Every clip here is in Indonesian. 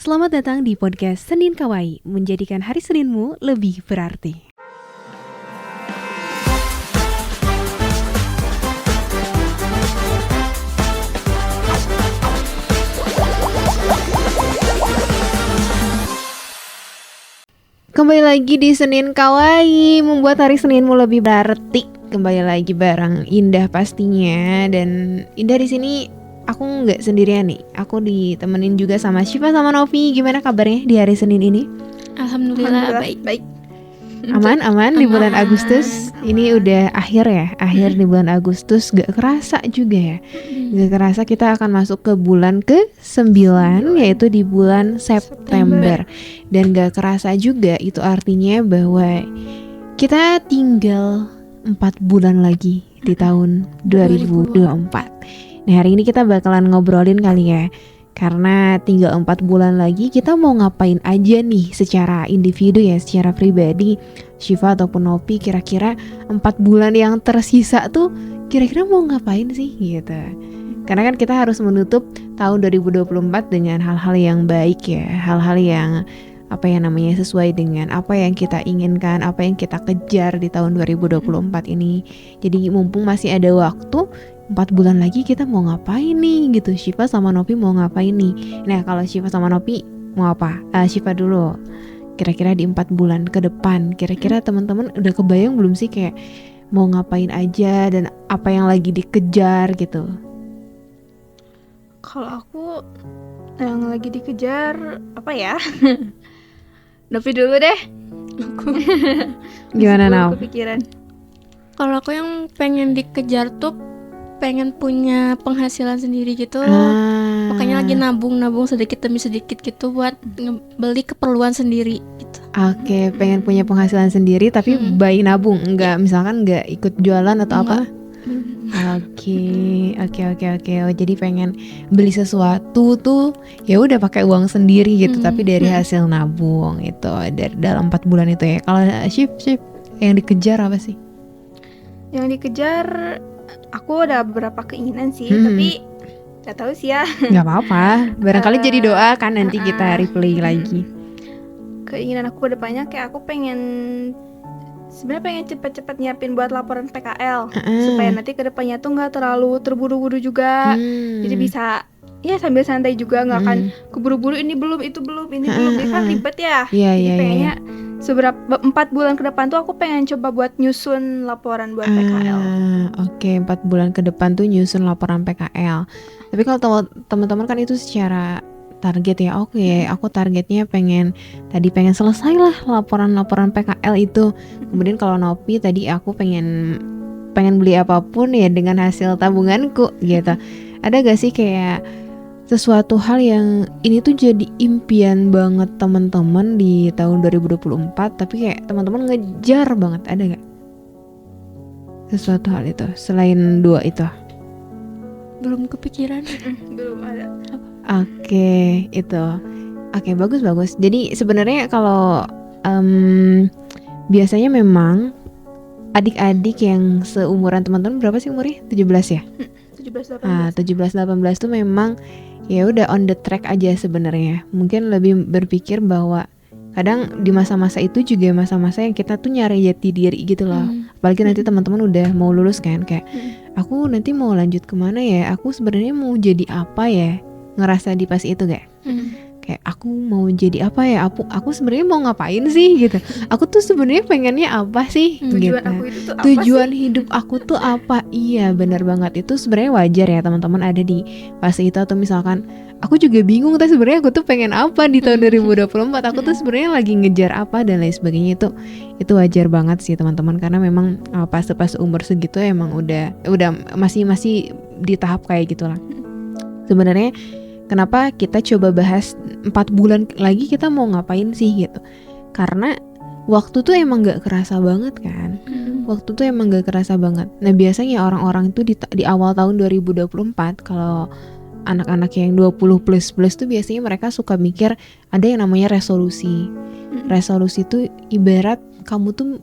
Selamat datang di podcast Senin Kawaii, menjadikan hari Seninmu lebih berarti. Kembali lagi di Senin Kawaii, membuat hari Seninmu lebih berarti. Kembali lagi bareng Indah pastinya, dan Indah di sini aku nggak sendirian nih. Aku ditemenin juga sama Syifa sama Novi. Gimana kabarnya di hari Senin ini? Alhamdulillah baik. Aman di bulan Agustus. Ini udah akhir ya, akhir di bulan Agustus. Gak kerasa juga ya. Gak kerasa kita akan masuk ke bulan ke-9, yaitu di bulan September. Dan gak kerasa juga itu artinya bahwa kita tinggal 4 bulan lagi di tahun 2024. Nah, hari ini kita bakalan ngobrolin kali ya, karena tinggal 4 bulan lagi kita mau ngapain aja nih secara individu ya, secara pribadi. Syifa ataupun Novi, kira-kira 4 bulan yang tersisa tuh kira-kira mau ngapain sih gitu. Karena kan kita harus menutup tahun 2024 dengan hal-hal yang baik ya, hal-hal yang sesuai dengan apa yang kita inginkan, apa yang kita kejar di tahun 2024 ini. Jadi mumpung masih ada waktu, 4 bulan lagi kita mau ngapain nih gitu. Syifa sama Novi mau ngapain nih? Nah, kalau Syifa sama Novi mau apa? Syifa dulu. Kira-kira di 4 bulan ke depan, kira-kira teman-teman udah kebayang belum sih kayak mau ngapain aja dan apa yang lagi dikejar gitu? Kalau aku yang lagi dikejar apa ya? Novi dulu deh. Gimana Nau? Kepikiran. Kalau aku yang pengen dikejar tuh pengen punya penghasilan sendiri gitu. Makanya lagi nabung sedikit demi sedikit gitu buat beli keperluan sendiri gitu. Oke, pengen punya penghasilan sendiri tapi by nabung, enggak misalkan enggak ikut jualan atau apa? Oke. Oh, jadi pengen beli sesuatu tuh ya udah pakai uang sendiri gitu, tapi dari hasil nabung itu dari dalam 4 bulan itu ya. Kalau Syif yang dikejar apa sih? Yang dikejar aku ada beberapa keinginan sih, tapi gak tahu sih ya. Gak apa-apa, barangkali jadi doa kan nanti kita replay lagi. Keinginan aku kedepannya kayak aku sebenarnya pengen cepet-cepet nyiapin buat laporan PKL supaya nanti kedepannya tuh nggak terlalu terburu-buru juga. Jadi bisa ya sambil santai juga, nggak akan keburu-buru ini belum itu belum ini belum, jadi kan ribet ya. Jadi pengennya 4 bulan ke depan tuh aku pengen coba buat nyusun laporan buat PKL. Oke, 4 bulan ke depan tuh nyusun laporan PKL. Tapi kalau teman-teman kan itu secara target ya. Oke, aku targetnya pengen selesai lah laporan PKL itu. Kemudian kalau Novi tadi aku pengen beli apapun ya dengan hasil tabunganku gitu. Ada gak sih kayak sesuatu hal yang ini tuh jadi impian banget teman-teman di tahun 2024, tapi kayak teman-teman ngejar banget, ada gak sesuatu hal itu selain 2 itu? Belum kepikiran. Belum ada. Oke, itu. Oke, bagus. Jadi sebenarnya kalau biasanya memang adik-adik yang seumuran teman-teman, berapa sih umurnya? 17 ya? 17-18 tuh memang ya udah on the track aja sebenarnya. Mungkin lebih berpikir bahwa kadang di masa-masa itu juga masa-masa yang kita tuh nyari jati diri gitu loh. Apalagi nanti teman-teman udah mau lulus kan, kayak aku nanti mau lanjut kemana ya? Aku sebenarnya mau jadi apa ya? Ngerasa di pas itu gak? Kayak aku mau jadi apa ya? Aku sebenarnya mau ngapain sih gitu? Aku tuh sebenarnya pengennya apa sih? Tujuan gitu. aku itu tuh apa Tujuan sih? hidup aku tuh apa? Iya, benar banget. Itu sebenarnya wajar ya teman-teman ada di fase itu, atau misalkan aku juga bingung tapi sebenarnya aku tuh pengen apa di tahun 2024. Aku tuh sebenarnya lagi ngejar apa dan lain sebagainya. Itu wajar banget sih teman-teman, karena memang pas umur segitu emang udah masih di tahap kayak gitulah. Sebenarnya kenapa kita coba bahas 4 bulan lagi kita mau ngapain sih gitu? Karena waktu tuh emang gak kerasa banget kan. Waktu tuh emang gak kerasa banget. Nah, biasanya orang-orang itu di awal tahun 2024, kalau anak-anak yang 20 plus tuh biasanya mereka suka mikir ada yang namanya resolusi. Resolusi tuh ibarat kamu tuh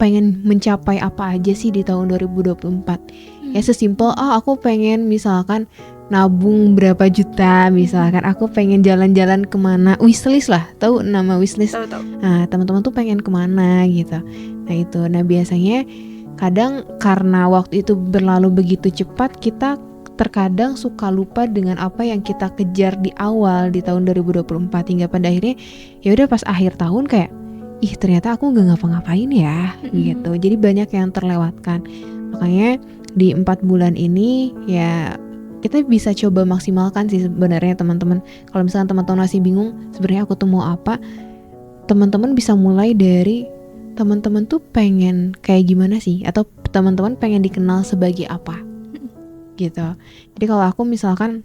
pengen mencapai apa aja sih di tahun 2024. Ya sesimpel aku pengen misalkan nabung berapa juta, misalkan aku pengen jalan-jalan kemana, wishlist lah, tahu nama wishlist? Tahu. Nah teman-teman tuh pengen kemana gitu. Nah itu, nah biasanya kadang karena waktu itu berlalu begitu cepat, kita terkadang suka lupa dengan apa yang kita kejar di awal di tahun 2024, hingga pada akhirnya ya udah pas akhir tahun kayak ternyata aku nggak ngapa-ngapain ya gitu. Jadi banyak yang terlewatkan. Makanya di 4 bulan ini ya kita bisa coba maksimalkan sih sebenarnya teman-teman. Kalau misalnya teman-teman masih bingung sebenarnya aku tuh mau apa, teman-teman bisa mulai dari teman-teman tuh pengen kayak gimana sih, atau teman-teman pengen dikenal sebagai apa gitu. Jadi kalau aku misalkan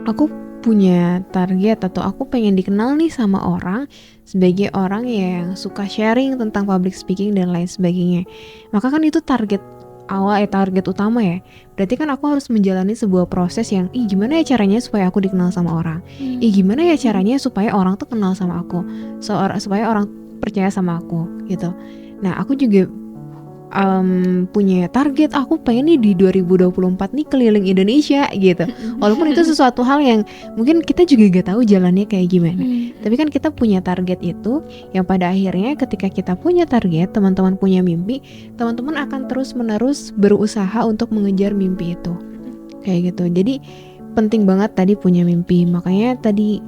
aku punya target atau aku pengen dikenal nih sama orang sebagai orang yang suka sharing tentang public speaking dan lain sebagainya, maka kan itu target awal, target utama ya. Berarti kan aku harus menjalani sebuah proses yang gimana ya caranya supaya aku dikenal sama orang, gimana ya caranya supaya orang tuh kenal sama aku, supaya orang percaya sama aku gitu. Nah aku juga punya target, aku pengen nih di 2024 nih keliling Indonesia gitu. Walaupun itu sesuatu hal yang mungkin kita juga gak tahu jalannya kayak gimana, tapi kan kita punya target itu, yang pada akhirnya ketika kita punya target, teman-teman punya mimpi, teman-teman akan terus-menerus berusaha untuk mengejar mimpi itu kayak gitu. Jadi penting banget tadi punya mimpi. Makanya tadi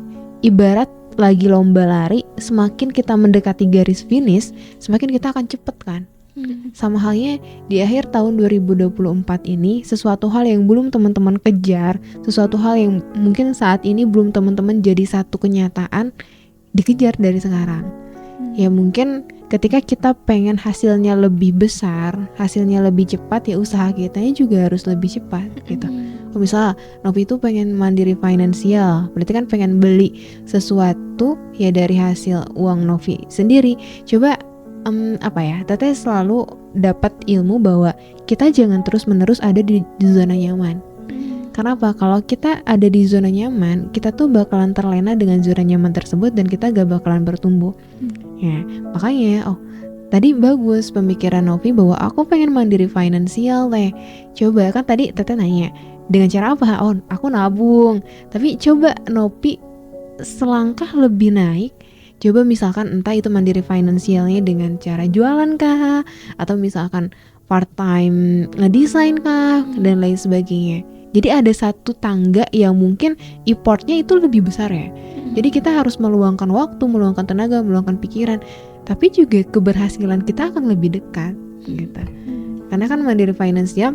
ibarat lagi lomba lari, semakin kita mendekati garis finish, semakin kita akan cepet kan. Sama halnya di akhir tahun 2024 ini, sesuatu hal yang belum teman-teman kejar, sesuatu hal yang mungkin saat ini belum teman-teman jadi satu kenyataan, dikejar dari sekarang. Ya mungkin ketika kita pengen hasilnya lebih besar, hasilnya lebih cepat, ya usaha kitanya juga harus lebih cepat gitu. Kalau misalnya Novi itu pengen mandiri finansial, berarti kan pengen beli sesuatu ya dari hasil uang Novi sendiri. Coba Teteh selalu dapat ilmu bahwa kita jangan terus-menerus ada di zona nyaman. Karena apa? Kalau kita ada di zona nyaman, kita tuh bakalan terlena dengan zona nyaman tersebut dan kita gak bakalan bertumbuh. Ya, makanya tadi bagus pemikiran Novi bahwa aku pengen mandiri finansial teh. Coba kan tadi Teteh nanya, dengan cara apa? Aku nabung. Tapi coba Novi selangkah lebih naik. Coba misalkan entah itu mandiri finansialnya dengan cara jualan kah, atau misalkan part time ngedesain kah, dan lain sebagainya. Jadi ada satu tangga yang mungkin effortnya itu lebih besar ya. Jadi kita harus meluangkan waktu, meluangkan tenaga, meluangkan pikiran, tapi juga keberhasilan kita akan lebih dekat gitu. Karena kan mandiri finansial,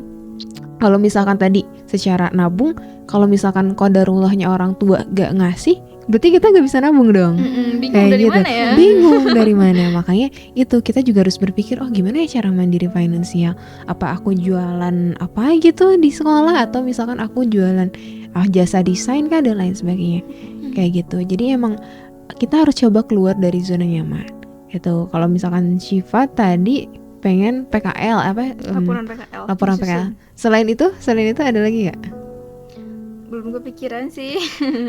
kalau misalkan tadi secara nabung, kalau misalkan qadarullahnya orang tua gak ngasih, berarti kita gak bisa nabung dong. Bingung dari mana ya? Bingung dari mana. Makanya itu kita juga harus berpikir, gimana ya cara mandiri finansial. Apa aku jualan apa gitu di sekolah, atau misalkan aku jualan jasa desain kah, dan lain sebagainya. Kayak gitu. Jadi emang kita harus coba keluar dari zona nyaman gitu. Kalau misalkan Syifa tadi pengen PKL laporan PKL. Selain itu ada lagi gak? Belum kepikiran sih.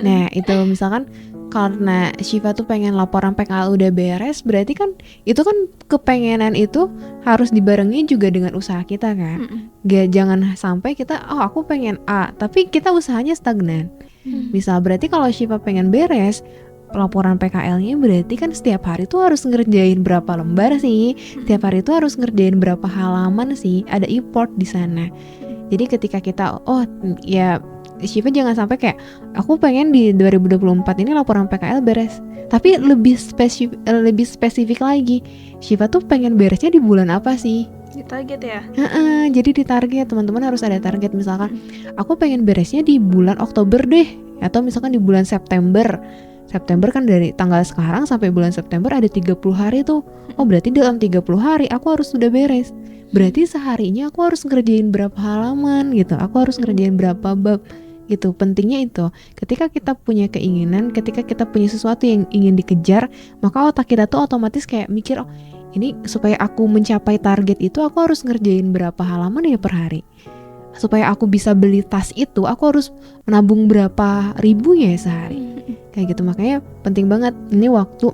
Nah itu misalkan karena Syifa tuh pengen laporan PKL udah beres, berarti kan itu kan kepengenan itu harus dibarengi juga dengan usaha kita kan. Jangan sampai kita aku pengen A tapi kita usahanya stagnan. Misal berarti kalau Syifa pengen beres laporan PKL-nya, berarti kan setiap hari tuh harus ngerjain berapa lembar sih, setiap hari tuh harus ngerjain berapa halaman sih, ada effort di sana. Jadi ketika kita ya Syifa jangan sampai kayak aku pengen di 2024 ini laporan PKL beres, tapi lebih spesifik lagi, Syifa tuh pengen beresnya di bulan apa sih? Di target ya? Jadi di target, teman-teman harus ada target. Misalkan aku pengen beresnya di bulan Oktober deh, atau misalkan di bulan September kan dari tanggal sekarang sampai bulan September ada 30 hari tuh. Berarti dalam 30 hari aku harus sudah beres. Berarti seharinya aku harus ngerjain berapa halaman gitu, aku harus ngerjain berapa bab gitu. Pentingnya itu, ketika kita punya keinginan, ketika kita punya sesuatu yang ingin dikejar, maka otak kita tuh otomatis kayak mikir, ini supaya aku mencapai target itu aku harus ngerjain berapa halaman ya per hari. Supaya aku bisa beli tas itu aku harus menabung berapa ribu ya sehari. Kayak gitu. Makanya penting banget ini waktu,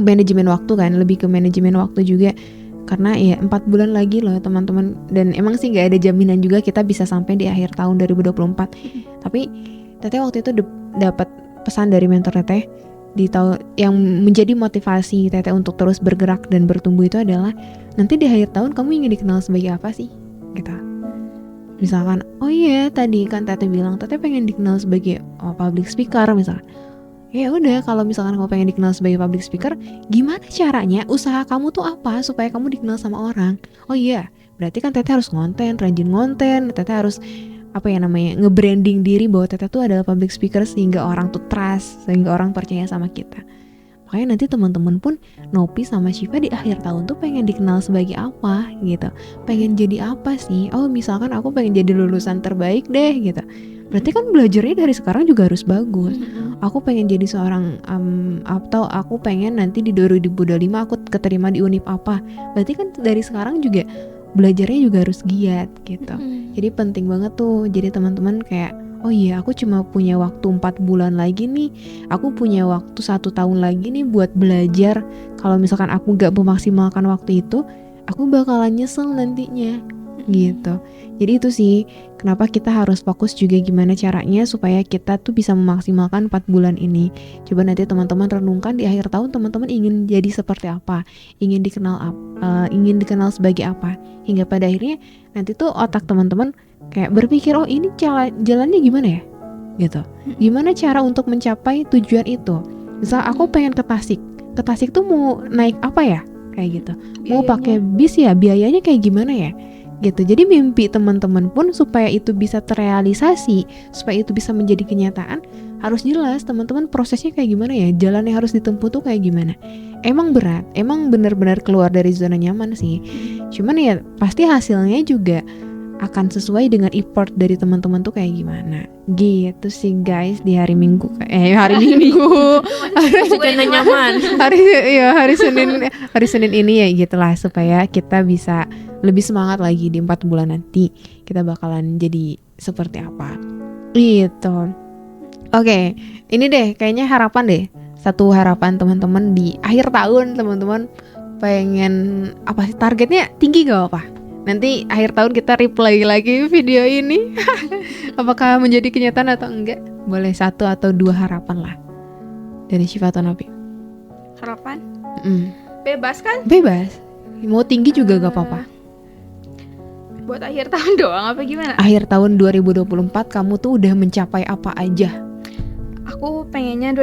manajemen waktu kan, lebih ke manajemen waktu juga. karena ya 4 bulan lagi loh teman-teman, dan emang sih nggak ada jaminan juga kita bisa sampai di akhir tahun 2024. Tapi Teteh waktu itu dapat pesan dari mentor Teteh di tahun yang menjadi motivasi Teteh untuk terus bergerak dan bertumbuh itu adalah, nanti di akhir tahun kamu ingin dikenal sebagai apa sih gitu. Misalkan, oh iya tadi kan Teteh bilang Teteh pengen dikenal sebagai public speaker misalkan. Ya udah, kalau misalkan kamu pengen dikenal sebagai public speaker, gimana caranya? Usaha kamu tuh apa supaya kamu dikenal sama orang? Oh iya, berarti kan Teteh harus rajin ngonten, Teteh harus nge-branding diri bahwa Teteh tuh adalah public speaker sehingga orang tuh trust, sehingga orang percaya sama kita. Makanya nanti teman-teman pun, Nopi sama Syifa di akhir tahun tuh pengen dikenal sebagai apa gitu. Pengen jadi apa sih? Oh misalkan aku pengen jadi lulusan terbaik deh gitu. Berarti kan belajarnya dari sekarang juga harus bagus. Aku pengen jadi seorang atau aku pengen nanti di 2025 aku keterima di univ apa. Berarti kan dari sekarang juga belajarnya juga harus giat gitu. Jadi penting banget tuh. Jadi teman-teman kayak, oh iya aku cuma punya waktu 4 bulan lagi nih, aku punya waktu 1 tahun lagi nih buat belajar. Kalau misalkan aku gak memaksimalkan waktu itu, aku bakalan nyesel nantinya gitu. Jadi itu sih kenapa kita harus fokus juga gimana caranya supaya kita tuh bisa memaksimalkan 4 bulan ini. Coba nanti teman-teman renungkan di akhir tahun teman-teman ingin jadi seperti apa, ingin dikenal sebagai apa, hingga pada akhirnya nanti tuh otak teman-teman kayak berpikir, oh ini jalannya gimana ya gitu. Gimana cara untuk mencapai tujuan itu? Misal aku pengen ke Tasik tuh mau naik apa ya kayak gitu. Mau pakai bis ya, biayanya kayak gimana ya gitu. Jadi mimpi teman-teman pun supaya itu bisa terrealisasi, supaya itu bisa menjadi kenyataan, harus jelas teman-teman prosesnya kayak gimana ya, jalan yang harus ditempuh tuh kayak gimana. Emang berat, emang benar-benar keluar dari zona nyaman sih. Cuman ya pasti hasilnya juga akan sesuai dengan effort dari teman-teman tuh kayak gimana. Gitu sih guys di hari Minggu. Hari Senin ini ya gitulah, supaya kita bisa lebih semangat lagi di 4 bulan nanti. Kita bakalan jadi seperti apa. Gitu. Oke, ini deh kayaknya harapan deh. Satu harapan teman-teman di akhir tahun, teman-teman pengen apa sih, targetnya tinggi gak apa? Nanti akhir tahun kita replay lagi video ini. Apakah menjadi kenyataan atau enggak? Boleh 1 atau 2 harapan lah dari Syifa atau Nopi. Harapan? Bebas kan? Bebas. Mau tinggi juga gak apa-apa. Buat akhir tahun doang apa gimana? Akhir tahun 2024 kamu tuh udah mencapai apa aja? Aku pengennya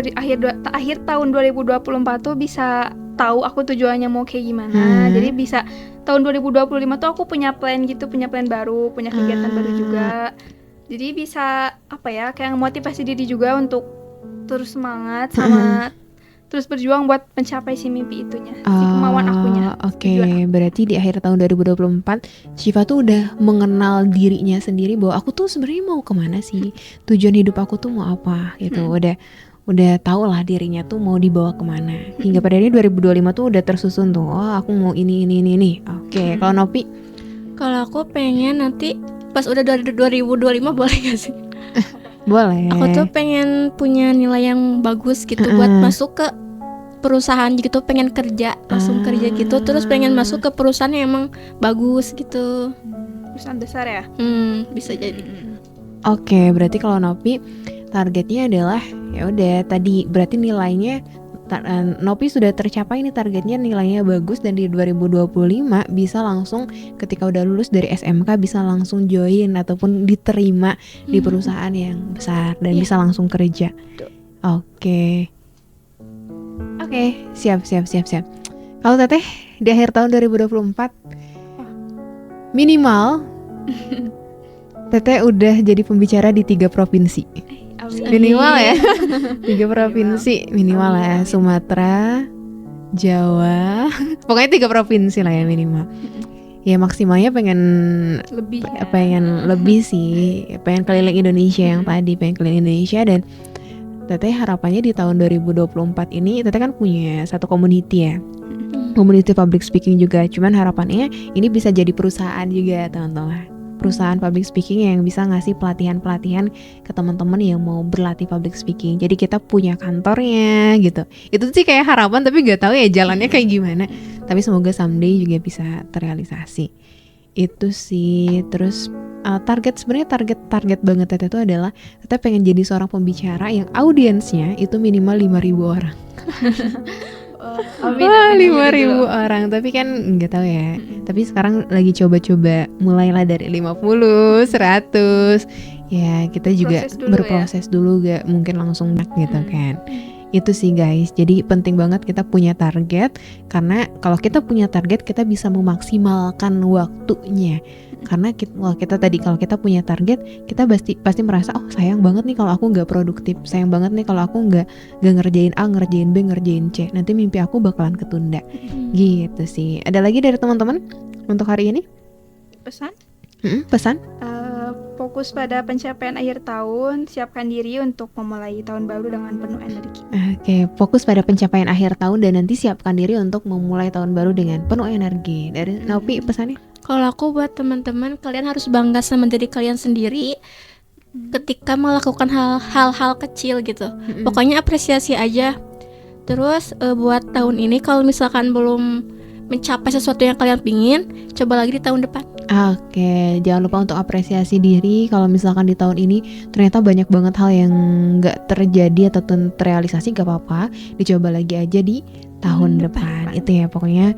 akhir tahun 2024 tuh bisa tahu aku tujuannya mau kayak gimana. Jadi bisa tahun 2025 tuh aku punya plan baru, punya kegiatan baru juga. Jadi bisa kayak motivasi diri juga untuk terus semangat sama terus berjuang buat mencapai si mimpi itunya, si kemauan akunya. Oke, berarti di akhir tahun 2024 Syifa tuh udah mengenal dirinya sendiri bahwa aku tuh sebenarnya mau kemana sih, tujuan hidup aku tuh mau apa gitu. Udah tau lah dirinya tuh mau dibawa kemana. Hingga pada ini 2025 tuh udah tersusun tuh, oh aku mau ini. Oke, kalau Nopi? Kalau aku pengen nanti pas udah 2025 boleh gak sih? Boleh. Aku tuh pengen punya nilai yang bagus gitu buat masuk ke perusahaan gitu, pengen langsung kerja gitu, terus pengen masuk ke perusahaan yang emang bagus gitu. Perusahaan besar ya? Bisa jadi. Oke, berarti kalau Nopi targetnya adalah ya udah tadi berarti nilainya Nopi sudah tercapai nih, targetnya nilainya bagus, dan di 2025 bisa langsung ketika udah lulus dari SMK bisa langsung join ataupun diterima di perusahaan yang besar dan bisa langsung kerja. Oke, siap. Kalau Teteh di akhir tahun 2024 minimal Teteh udah jadi pembicara di 3 provinsi. Minimal ya. 3 provinsi minimal ya. Sumatera, Jawa, pokoknya 3 provinsi lah ya minimal. Ya maksimalnya pengen lebih sih. Pengen keliling Indonesia yang tadi, pengen keliling Indonesia. Dan Teteh harapannya di tahun 2024 ini Teteh kan punya satu community ya, community public speaking juga. Cuman harapannya ini bisa jadi perusahaan juga teman-teman, perusahaan public speaking yang bisa ngasih pelatihan-pelatihan ke teman-teman yang mau berlatih public speaking. Jadi kita punya kantornya gitu. Itu sih kayak harapan, tapi gak tahu ya jalannya kayak gimana. Tapi semoga someday juga bisa terrealisasi. Itu sih. Terus sebenarnya target banget Teteh itu adalah Teteh pengen jadi seorang pembicara yang audiensnya itu minimal 5.000 orang. Amin, Wah, amin, 5.000 gitu. orang. Tapi kan nggak tahu ya. Tapi sekarang lagi coba-coba, mulailah dari 50, 100. Ya kita juga Proses dulu berproses dulu, gak mungkin langsung gitu kan. Itu sih guys, jadi penting banget kita punya target. Karena kalau kita punya target, kita bisa memaksimalkan waktunya. Karena kalau kita punya target, kita pasti merasa, oh sayang banget nih kalau aku nggak produktif, sayang banget nih kalau aku nggak ngerjain A, ngerjain B, ngerjain C, nanti mimpi aku bakalan ketunda. Gitu sih. Ada lagi dari teman-teman untuk hari ini? Pesan? Pesan? Fokus pada pencapaian akhir tahun, siapkan diri untuk memulai tahun baru dengan penuh energi. Oke, fokus pada pencapaian akhir tahun dan nanti siapkan diri untuk memulai tahun baru dengan penuh energi. Dari Nopi pesannya? Kalau aku buat teman-teman, kalian harus bangga sama diri kalian sendiri ketika melakukan hal-hal kecil gitu. Pokoknya apresiasi aja. Terus buat tahun ini kalau misalkan belum mencapai sesuatu yang kalian pingin, coba lagi di tahun depan. Oke, jangan lupa untuk apresiasi diri. Kalau misalkan di tahun ini ternyata banyak banget hal yang gak terjadi atau terrealisasi, gak apa-apa, dicoba lagi aja di tahun depan. Itu ya, pokoknya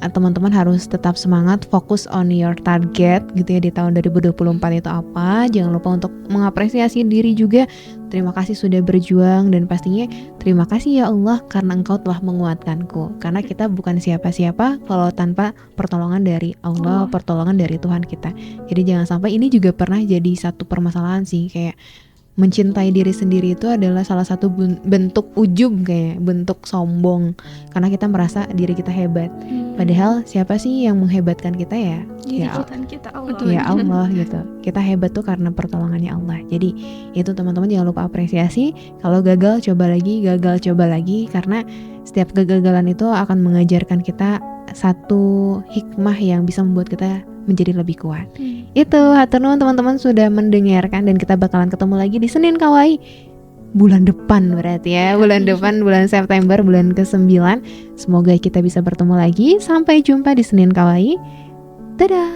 teman-teman harus tetap semangat, fokus on your target gitu ya di tahun 2024 itu apa. Jangan lupa untuk mengapresiasi diri juga. Terima kasih sudah berjuang, dan pastinya terima kasih ya Allah karena Engkau telah menguatkanku. Karena kita bukan siapa-siapa kalau tanpa pertolongan dari Allah, pertolongan dari Tuhan kita. Jadi jangan sampai, ini juga pernah jadi satu permasalahan sih, kayak mencintai diri sendiri itu adalah salah satu bentuk ujub, kayak bentuk sombong, karena kita merasa diri kita hebat. Padahal siapa sih yang menghebatkan kita ya? Kita Allah. Ya Allah gitu. Kita hebat tuh karena pertolongannya Allah. Jadi itu teman-teman jangan lupa apresiasi. Kalau gagal coba lagi, karena setiap kegagalan itu akan mengajarkan kita satu hikmah yang bisa membuat kita menjadi lebih kuat. Itu hatur nuhun teman-teman sudah mendengarkan, dan kita bakalan ketemu lagi di Senin Kawaii bulan depan, berarti ya bulan depan, bulan September, bulan ke-9. Semoga kita bisa bertemu lagi. Sampai jumpa di Senin Kawaii. Dadah.